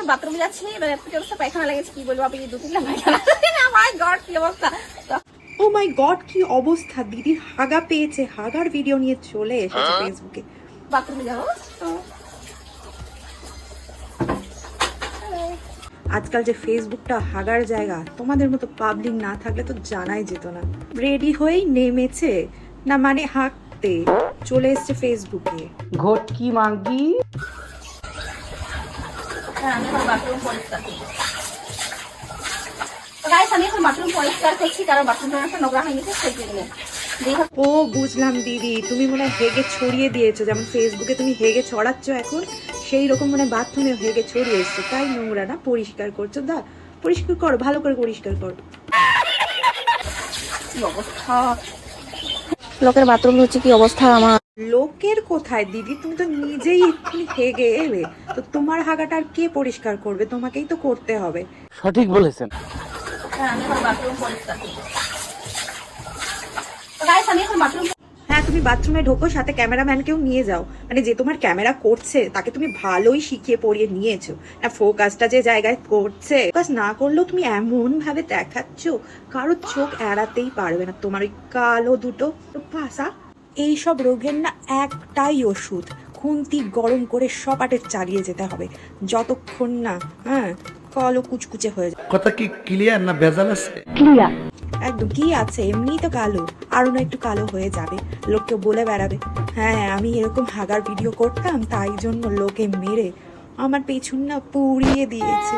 এখন বাথরুমে যাচ্ছি, এবার এত অবস্থা পায়খানা লেগেছে, কি বলবো আপনি, 2-3টা পায়খানা। মাই গড কি অবস্থা। ও মাই গড কি অবস্থা, দিদির হাগা পেয়েছে, হাগার ভিডিও নিয়ে চলে এসেছে ফেসবুকে। বাথরুমে যাবো তো। আজকাল যে ফেসবুকটা হাগার জায়গা, তোমাদের মতো পাবলিক না থাকলে তো জানাই যেত না। রেডি হয়েই নেমেছে না, মানে হাঁকতে চলে এসছে ফেসবুকে। ঘটকি মাগি। হ্যাঁ, আমি এখন বাথরুম পরিষ্কার করছি। তো গাইস, আমি এখন বাথরুম পরিষ্কার করছি, কারণ বাথরুমটা একটা নোংরা হয়ে গেছে সেই জন্য। ও বুঝলাম দিদি, তুমি মনে হয় হেগে ছড়িয়ে দিয়েছো, যেমন ফেসবুকে তুমি হেগে ছড়াচ্ছ এখন, সেই রকম মানে বাথরুমে হেগে ছড়িয়ে এসছো, তাই নোংরা না পরিষ্কার করছো। দা পরিষ্কার করো, ভালো করে পরিষ্কার করো। কি অবস্থা, লোকের বাথরুম হচ্ছে কি অবস্থা আমার। লোকের কোথায় দিদি, তুমি তো নিজেই এক্ষুনি হেগে এলে, তো তোমার হাগাটা আর কে পরিষ্কার করবে, তোমাকেই তো করতে হবে। সঠিক বলেছেন। হ্যাঁ, আমি এখন বাথরুম পরিষ্কার করছি। তো গাইস, আমি এখন বাথরুম। হ্যাঁ, তুমি বাথরুমে ঢোকো, সাথে ক্যামেরাম্যানকেও নিয়ে যাও, মানে যে তোমার ক্যামেরা করছে তাকে তুমি ভালোই শিখিয়ে পড়িয়ে নিয়েছো না। ফোকাসটা যে জায়গায় করছে, ফোকাস না করলেও তুমি এমন ভাবে দেখাচ্ছ কারো চোখ এড়াতেই পারবে না, তোমার ওই কালো দুটো ভাষা। এইসব রোগের না একটাই ওষুধ, খুন্তি গরম করে সপাটে চালিয়ে যেতে হবে, যতক্ষণ না কালো কুচকুচে হয়ে যায়। কথা কি ক্লিয়ার না ভেজাল আছে? একদম কি আছে, এমনিই তো কালো, আরো না একটু কালো হয়ে যাবে, লোককে বলে বেড়াবে হ্যাঁ আমি এরকম হাগার ভিডিও করতাম, তাই জন্য লোকে মেরে আমার পেছন না পুড়িয়ে দিয়েছে।